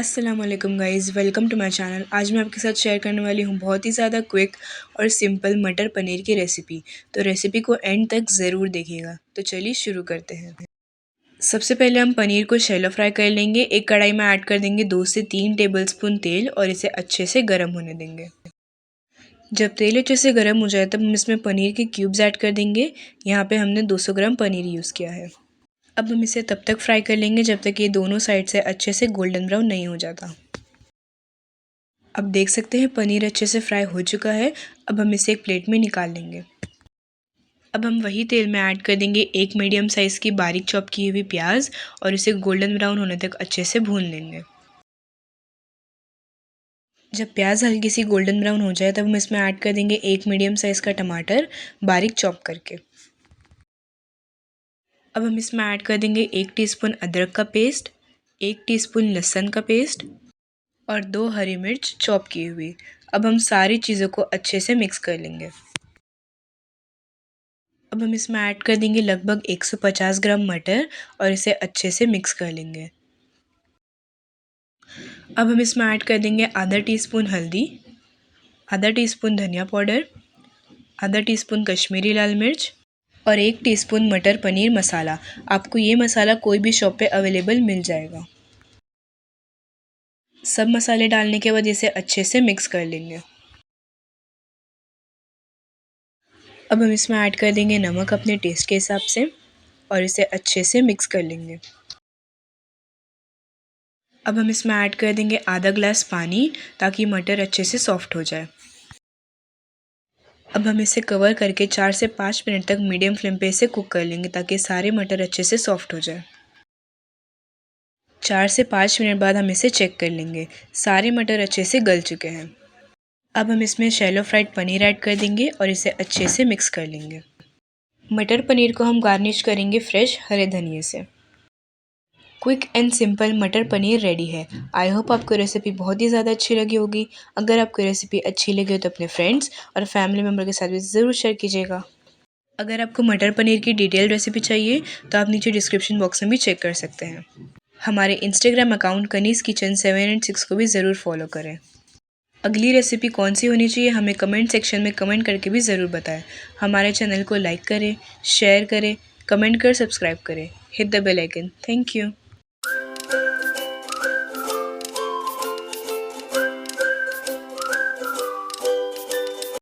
अस्सलाम वालेकुम guys, welcome to my channel. आज मैं आपके साथ शेयर करने वाली हूँ बहुत ही ज़्यादा क्विक और सिंपल मटर पनीर की रेसिपी। तो रेसिपी को एंड तक ज़रूर देखिएगा। तो चलिए शुरू करते हैं। सबसे पहले हम पनीर को शैलो फ्राई कर लेंगे। एक कढ़ाई में ऐड कर देंगे 2 से 3 टेबलस्पून तेल और इसे अच्छे से गर्म होने देंगे। जब तेल अच्छे से गर्म हो जाए तब हम इसमें पनीर के क्यूब्स ऐड कर देंगे। यहाँ पे हमने 200 ग्राम पनीर यूज़ किया है। अब हम इसे तब तक फ्राई कर लेंगे जब तक ये दोनों साइड से अच्छे से गोल्डन ब्राउन नहीं हो जाता। अब देख सकते हैं पनीर अच्छे से फ्राई हो चुका है। अब हम इसे एक प्लेट में निकाल लेंगे। अब हम वही तेल में ऐड कर देंगे एक मीडियम साइज़ की बारीक चॉप की हुई प्याज और इसे गोल्डन ब्राउन होने तक अच्छे से भून लेंगे। जब प्याज हल्की सी गोल्डन ब्राउन हो जाए तब हम इसमें ऐड कर देंगे एक मीडियम साइज़ का टमाटर बारीक चॉप करके। अब हम इसमें ऐड कर देंगे 1 टीस्पून अदरक का पेस्ट, 1 टीस्पून लहसुन का पेस्ट और 2 हरी मिर्च चॉप की हुई। अब हम सारी चीज़ों को अच्छे से मिक्स कर लेंगे। अब हम इसमें ऐड कर देंगे लगभग 150 ग्राम मटर और इसे अच्छे से मिक्स कर लेंगे। अब हम इसमें ऐड कर देंगे आधा टीस्पून हल्दी, आधा टीस्पून धनिया पाउडर, आधा टीस्पून कश्मीरी लाल मिर्च और 1 टीस्पून मटर पनीर मसाला। आपको ये मसाला कोई भी शॉप पे अवेलेबल मिल जाएगा। सब मसाले डालने के बाद इसे अच्छे से मिक्स कर लेंगे। अब हम इसमें ऐड कर देंगे नमक अपने टेस्ट के हिसाब से और इसे अच्छे से मिक्स कर लेंगे। अब हम इसमें ऐड कर देंगे आधा ग्लास पानी ताकि मटर अच्छे से सॉफ्ट हो जाए। अब हम इसे कवर करके 4 से 5 मिनट तक मीडियम फ्लेम पे इसे कुक कर लेंगे ताकि सारे मटर अच्छे से सॉफ्ट हो जाए। 4 से 5 मिनट बाद हम इसे चेक कर लेंगे। सारे मटर अच्छे से गल चुके हैं। अब हम इसमें शैलो फ्राइड पनीर ऐड कर देंगे और इसे अच्छे से मिक्स कर लेंगे। मटर पनीर को हम गार्निश करेंगे फ्रेश हरे धनिए से। क्विक एंड सिंपल मटर पनीर रेडी है। आई होप आपको रेसिपी बहुत ही ज़्यादा अच्छी लगी होगी। अगर आपको रेसिपी अच्छी लगी हो तो अपने फ्रेंड्स और फैमिली मेम्बर के साथ भी ज़रूर शेयर कीजिएगा। अगर आपको मटर पनीर की डिटेल रेसिपी चाहिए तो आप नीचे डिस्क्रिप्शन बॉक्स में भी चेक कर सकते हैं। हमारे Instagram account Kaneez kitchen 7 and 6 को भी ज़रूर फॉलो करें। अगली रेसिपी कौन सी होनी चाहिए हमें कमेंट सेक्शन में कमेंट करके भी ज़रूर बताएं। हमारे चैनल को लाइक करें, शेयर करें, कमेंट कर सब्सक्राइब करें। Hit the bell icon. Thank you.